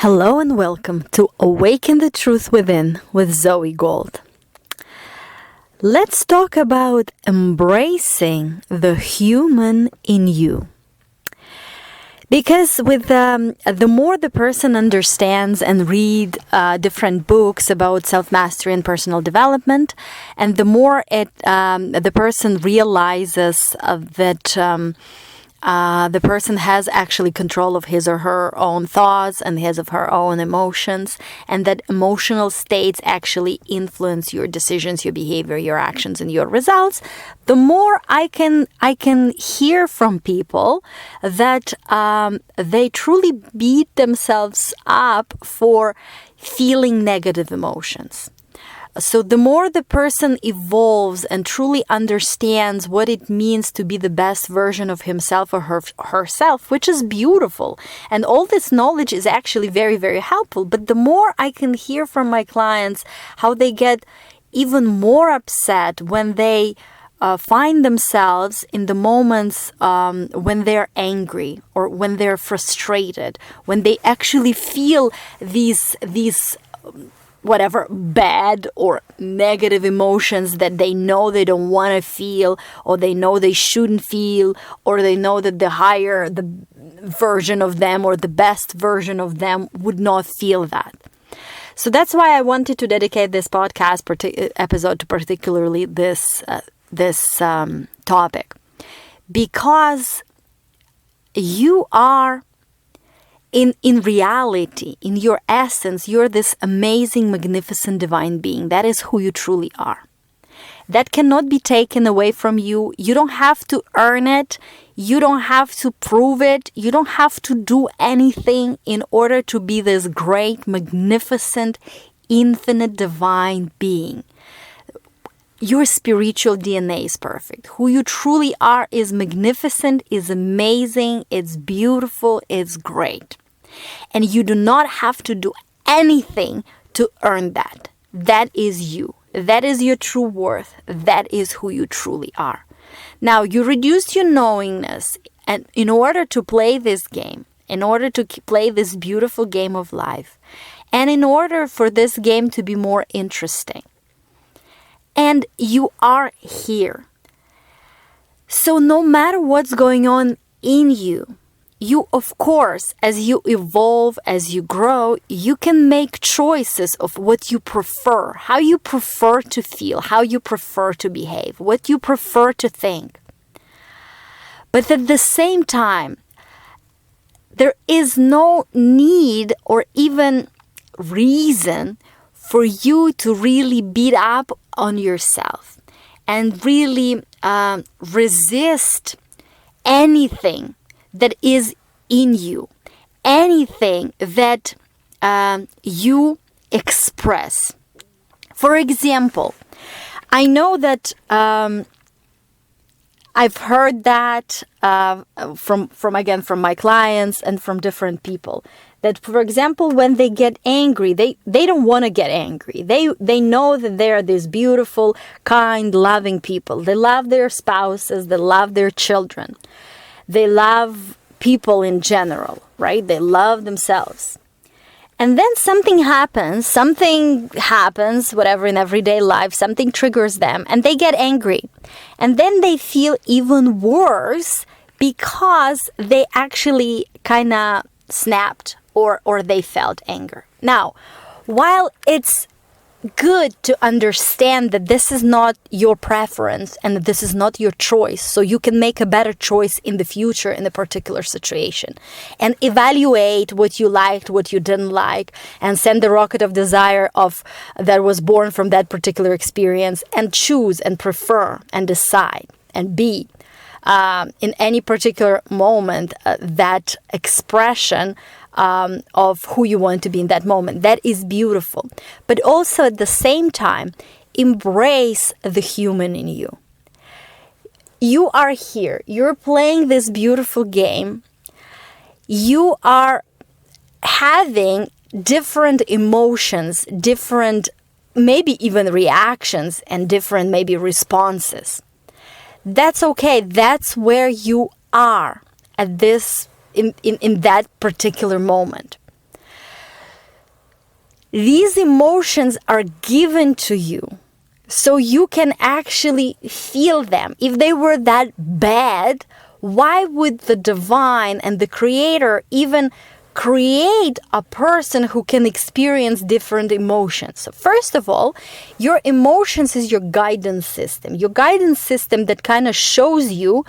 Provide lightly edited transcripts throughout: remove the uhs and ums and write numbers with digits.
Hello and welcome to Awaken the Truth Within with Zoey Gold. Let's talk about embracing the human in you. Because with the more the person understands and read different books about self-mastery and personal development, and the more the person realizes that the person has actually control of his or her own thoughts and his of her own emotions, and that emotional states actually influence your decisions, your behavior, your actions, and your results, the more I can hear from people that they truly beat themselves up for feeling negative emotions. So the more the person evolves and truly understands what it means to be the best version of himself or herself, which is beautiful. And all this knowledge is actually very, very helpful. But the more I can hear from my clients how they get even more upset when they find themselves in the moments when they're angry or when they're frustrated, when they actually feel these whatever bad or negative emotions that they know they don't want to feel, or they know they shouldn't feel, or they know that the version of them or the best version of them would not feel that. So that's why I wanted to dedicate this podcast episode to particularly this topic, because you are in reality, in your essence, you're this amazing, magnificent, divine being. That is who you truly are. That cannot be taken away from you. You don't have to earn it. You don't have to prove it. You don't have to do anything in order to be this great, magnificent, infinite, divine being. Your spiritual DNA is perfect. Who you truly are is magnificent, is amazing, it's beautiful, it's great. And you do not have to do anything to earn that. That is you. That is your true worth. That is who you truly are. Now, you reduced your knowingness, and in order to play this game, in order to play this beautiful game of life, and in order for this game to be more interesting. And you are here. So no matter what's going on in you, of course, as you evolve, as you grow, you can make choices of what you prefer, how you prefer to feel, how you prefer to behave, what you prefer to think. But at the same time, there is no need or even reason for you to really beat up on yourself and really resist anything that is in you, anything that you express. For example, I know that I've heard that from my clients and from different people, that, for example, when they get angry, they don't want to get angry. They know that they are these beautiful, kind, loving people. They love their spouses. They love their children. They love people in general, right? They love themselves. And then something happens, whatever, in everyday life, something triggers them, and they get angry. And then they feel even worse because they actually kind of snapped or they felt anger. Now, while it's good to understand that this is not your preference and that this is not your choice, so you can make a better choice in the future in a particular situation and evaluate what you liked, what you didn't like, and send the rocket of desire that was born from that particular experience and choose and prefer and decide and be in any particular moment that expression of who you want to be in that moment. That is beautiful. But also at the same time, embrace the human in you. You are here. You're playing this beautiful game. You are having different emotions, different maybe even reactions, and different maybe responses. That's okay. That's where you are at this in that particular moment. these emotions are given to you so you can actually feel them. If they were that bad, why would the divine and the creator even create a person who can experience different emotions? So first of all, your emotions is your guidance system that kind of shows you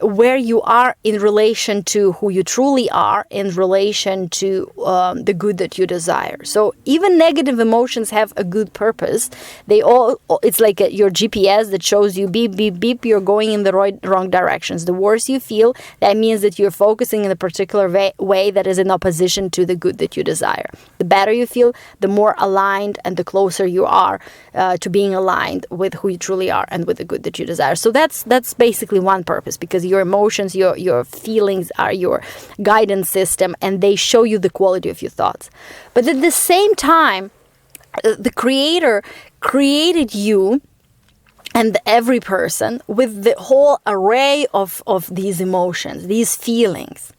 where you are in relation to who you truly are, in relation to the good that you desire. So even negative emotions have a good purpose. It's like your GPS that shows you beep, beep, beep, you're going in the wrong directions. The worse you feel, that means that you're focusing in a particular way that is in opposition to the good that you desire. The better you feel, the more aligned and the closer you are to being aligned with who you truly are and with the good that you desire. So that's basically one purpose, because your emotions, your feelings are your guidance system, and they show you the quality of your thoughts. But at the same time, the creator created you and every person with the whole array of these emotions, these feelings.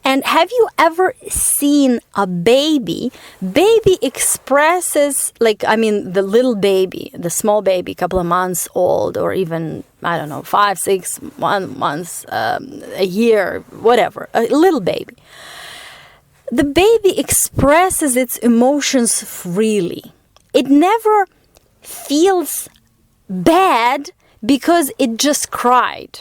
And have you ever seen a baby? Baby expresses, the little baby, the small baby, a couple of months old, or even, 5, 6 months, a year, whatever, a little baby. The baby expresses its emotions freely. It never feels bad because it just cried.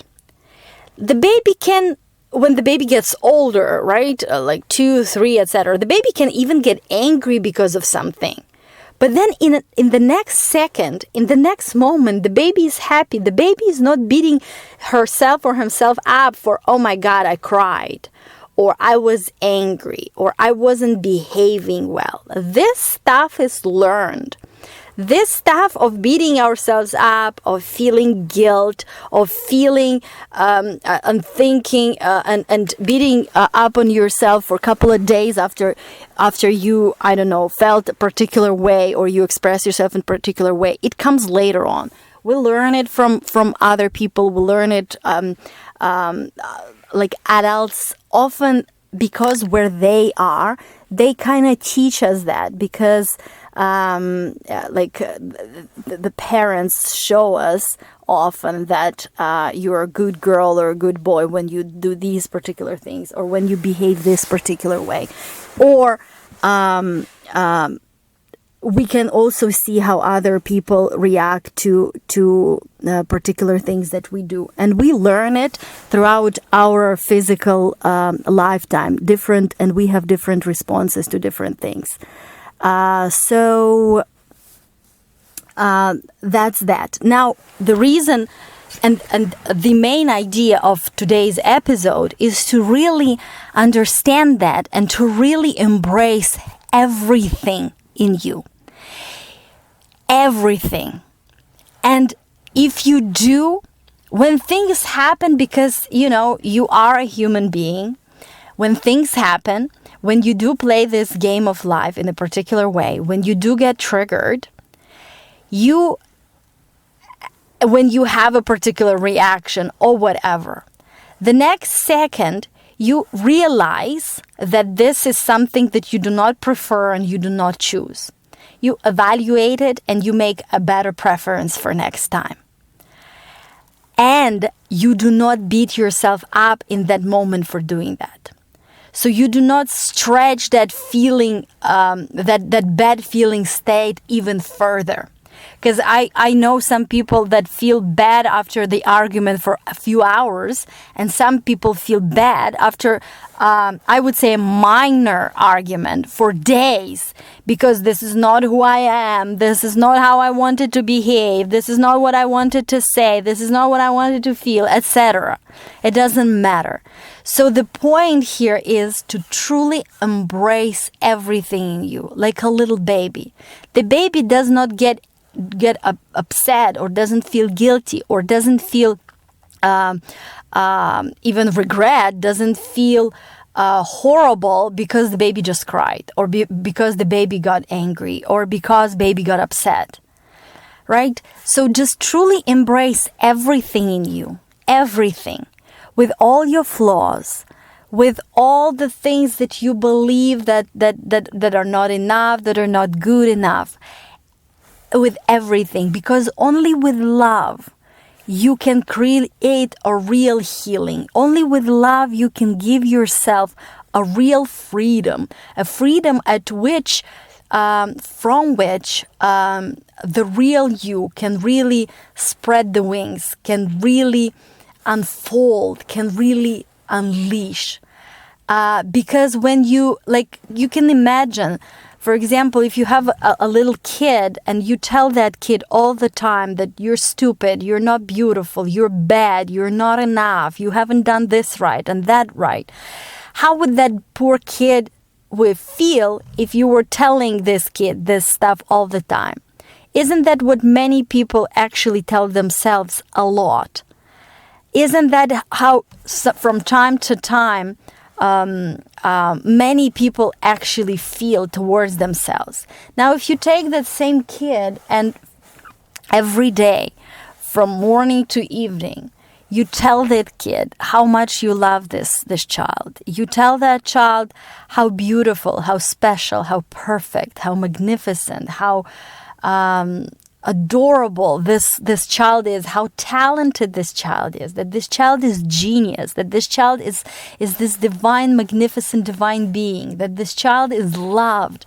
The baby can, when the baby gets older, right, like 2, 3, etc., the baby can even get angry because of something. But then in the next second, in the next moment, the baby is happy. The baby is not beating herself or himself up for, oh my God, I cried, or I was angry, or I wasn't behaving well. This stuff is learned. This stuff of beating ourselves up, of feeling guilt, of feeling and thinking and beating up on yourself for a couple of days after you, felt a particular way, or you express yourself in a particular way, it comes later on. We learn it from other people. We learn it like adults, often because where they are, they kind of teach us that, because the parents show us often that you're a good girl or a good boy when you do these particular things, or when you behave this particular way. Or we can also see how other people react to particular things that we do. And we learn it throughout our physical lifetime, and we have different responses to different things. So that's that. Now, the reason and the main idea of today's episode is to really understand that and to really embrace everything in you. Everything. And if you do, when things happen, because, you are a human being, when things happen, when you do play this game of life in a particular way, when you do get triggered, when you have a particular reaction or whatever, the next second you realize that this is something that you do not prefer and you do not choose. You evaluate it and you make a better preference for next time. And you do not beat yourself up in that moment for doing that. So you do not stretch that feeling, that bad feeling state even further. Because I know some people that feel bad after the argument for a few hours, and some people feel bad after, I would say, a minor argument for days, because this is not who I am, this is not how I wanted to behave, this is not what I wanted to say, this is not what I wanted to feel, etc. It doesn't matter. So the point here is to truly embrace everything in you, like a little baby. The baby does not get upset, or doesn't feel guilty, or doesn't feel even regret, doesn't feel horrible because the baby just cried, or because the baby got angry, or because baby got upset, right? So just truly embrace everything in you, everything, with all your flaws, with all the things that you believe that are not enough, that are not good enough, with everything, because only with love you can create a real healing. Only with love you can give yourself a real freedom, a freedom at which, from which the real you can really spread the wings, can really unfold, can really unleash. Because when you can imagine, for example, if you have a little kid and you tell that kid all the time that you're stupid, you're not beautiful, you're bad, you're not enough, you haven't done this right and that right, how would that poor kid would feel if you were telling this kid this stuff all the time? Isn't that what many people actually tell themselves a lot? Isn't that how from time to time many people actually feel towards themselves? Now, if you take that same kid and every day from morning to evening, you tell that kid how much you love this child. You tell that child how beautiful, how special, how perfect, how magnificent, how adorable this child is, how talented this child is, that this child is genius, that this child is this divine, magnificent, divine being, that this child is loved.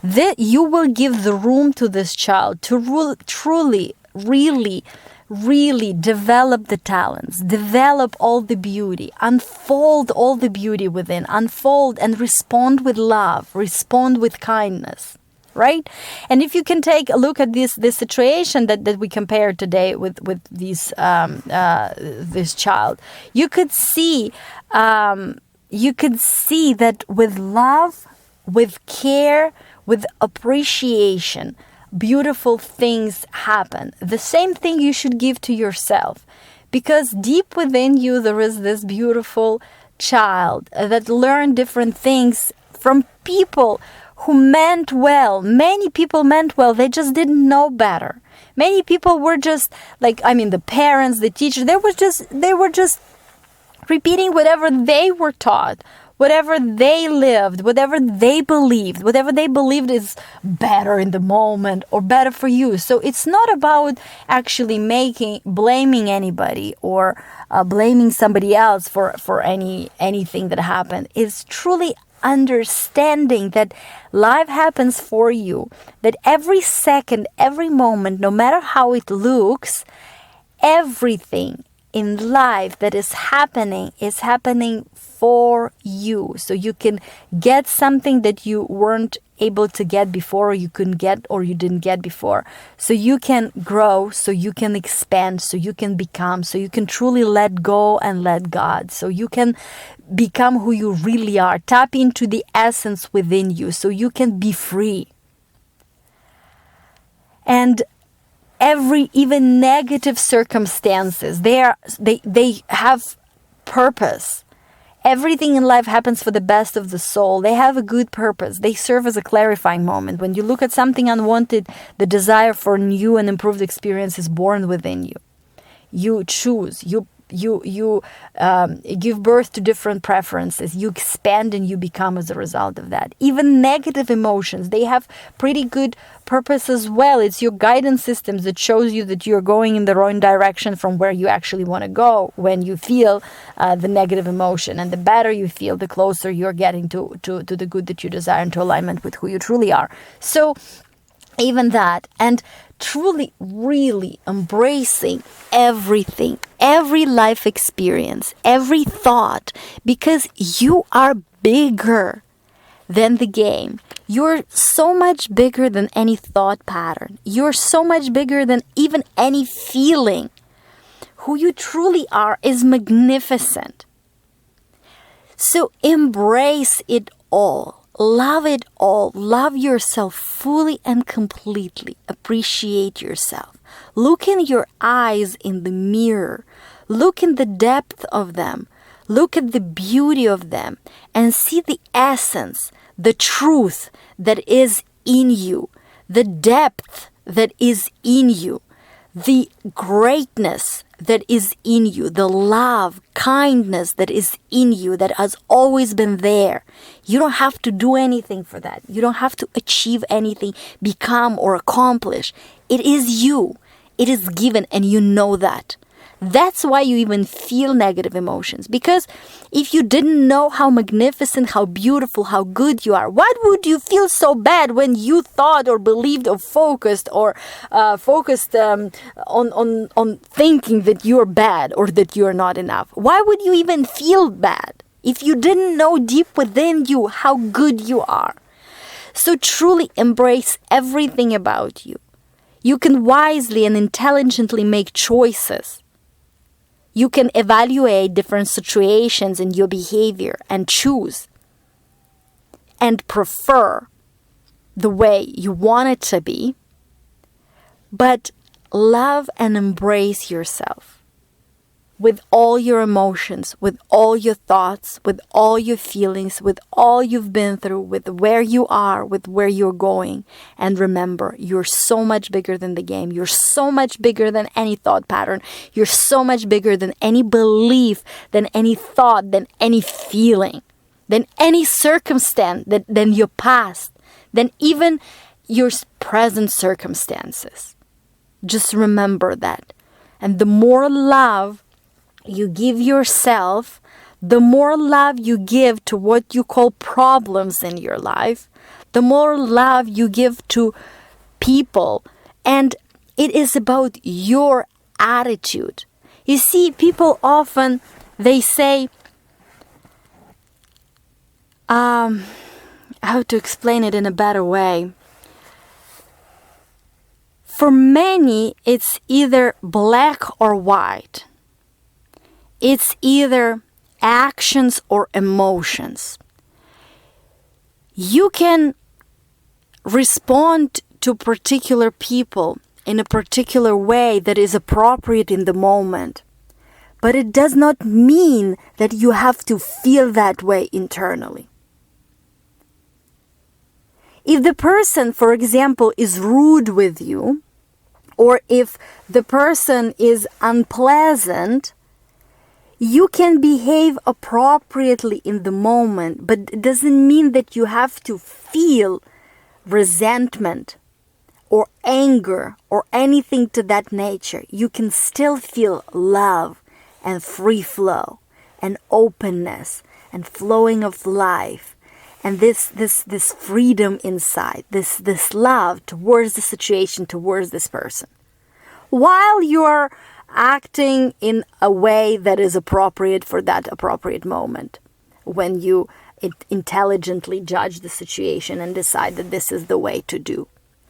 That you will give the room to this child to truly, really develop the talents, develop all the beauty, unfold all the beauty within, unfold and respond with love, respond with kindness. Right? And if you can take a look at this situation that we compare today with this child, you could see that with love, with care, with appreciation, beautiful things happen. The same thing you should give to yourself, because deep within you there is this beautiful child that learned different things from people who meant well. Many people meant well. They just didn't know better. Many people were just the parents, the teachers, they were just repeating whatever they were taught, whatever they lived, whatever they believed is better in the moment or better for you. So it's not about actually blaming anybody or blaming somebody else for anything that happened. It's truly understanding that life happens for you, that every second, every moment, no matter how it looks, everything in life that is happening for you. So you can get something that you weren't able to get before, or you couldn't get, or you didn't get before. So you can grow, so you can expand, so you can become, so you can truly let go and let God. So you can become who you really are. Tap into the essence within you so you can be free. And even negative circumstances, they have purpose. Everything in life happens for the best of the soul. They have a good purpose. They serve as a clarifying moment. When you look at something unwanted, the desire for new and improved experience is born within you. You choose. You give birth to different preferences. You expand and you become as a result of that. Even negative emotions, they have pretty good purpose as well. It's your guidance systems that shows you that you're going in the wrong direction from where you actually want to go when you feel the negative emotion. And the better you feel, the closer you're getting to the good that you desire, into alignment with who you truly are. So even that, and truly, really embracing everything, every life experience, every thought, because you are bigger than the game. You're so much bigger than any thought pattern. You're so much bigger than even any feeling. Who you truly are is magnificent. So embrace it all. Love it all. Love yourself fully and completely. Appreciate yourself. Look in your eyes in the mirror. Look in the depth of them. Look at the beauty of them and see the essence, the truth that is in you, the depth that is in you, the greatness that is in you, the love, kindness that is in you, that has always been there. You don't have to do anything for that. You don't have to achieve anything, become or accomplish. It is you. It is given, and you know that. That's why you even feel negative emotions. Because if you didn't know how magnificent, how beautiful, how good you are, why would you feel so bad when you thought or believed or focused on thinking that you're bad or that you're not enough? Why would you even feel bad if you didn't know deep within you how good you are? So truly embrace everything about you. You can wisely and intelligently make choices. You can evaluate different situations in your behavior and choose and prefer the way you want it to be, but love and embrace yourself with all your emotions, with all your thoughts, with all your feelings, with all you've been through, with where you are, with where you're going. And remember, you're so much bigger than the game. You're so much bigger than any thought pattern. You're so much bigger than any belief, than any thought, than any feeling, than any circumstance, than your past, than even your present circumstances. Just remember that. And the more love you give yourself, the more love you give to what you call problems in your life, the more love you give to people. And it is about your attitude. You see, people often, they say, how to explain it in a better way? For many, it's either black or white. It's either actions or emotions. You can respond to particular people in a particular way that is appropriate in the moment, but it does not mean that you have to feel that way internally. If the person, for example, is rude with you, or if the person is unpleasant, you can behave appropriately in the moment, but it doesn't mean that you have to feel resentment or anger or anything to that nature. You can still feel love and free flow and openness and flowing of life and this freedom inside, this love towards the situation, towards this person, while you are acting in a way that is appropriate for that appropriate moment, when you intelligently judge the situation and decide that this is the way to do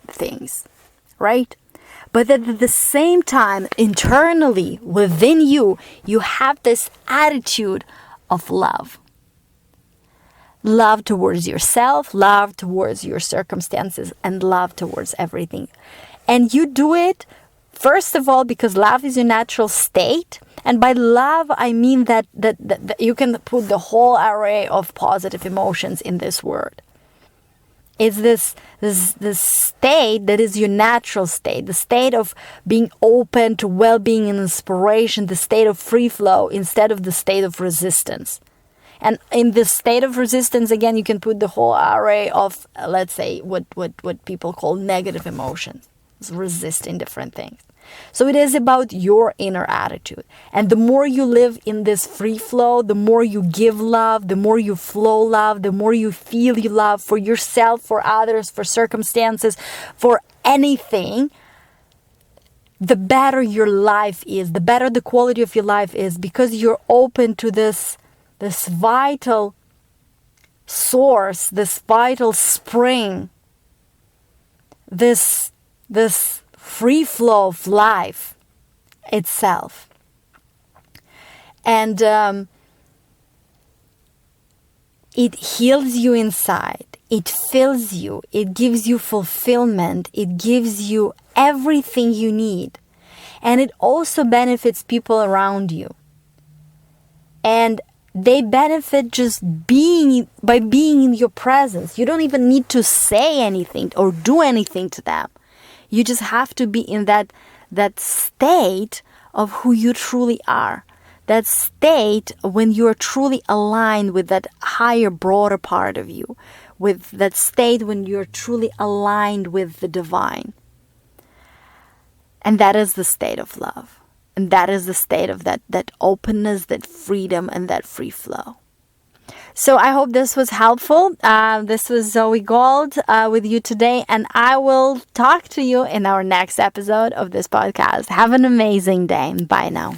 things, right? But at the same time, internally, within you, you have this attitude of love. Love towards yourself, love towards your circumstances, and love towards everything. And you do it, first of all, because love is your natural state. And by love, I mean that you can put the whole array of positive emotions in this word. It's this state that is your natural state, the state of being open to well-being and inspiration, the state of free flow instead of the state of resistance. And in this state of resistance, again, you can put the whole array of, let's say, what people call negative emotions, resisting different things. So it is about your inner attitude. And the more you live in this free flow, the more you give love, the more you flow love, the more you feel you love for yourself, for others, for circumstances, for anything, the better your life is, the better the quality of your life is, because you're open to this vital source, this vital spring, this free flow of life itself. And it heals you inside. It fills you. It gives you fulfillment. It gives you everything you need. And it also benefits people around you. And they benefit just by being in your presence. You don't even need to say anything or do anything to them. You just have to be in that that state of who you truly are. That state when you're truly aligned with that higher, broader part of you. With that state when you're truly aligned with the divine. And that is the state of love. And that is the state of that openness, that freedom, and that free flow. So I hope this was helpful. This was Zoey Gold with you today. And I will talk to you in our next episode of this podcast. Have an amazing day. Bye now.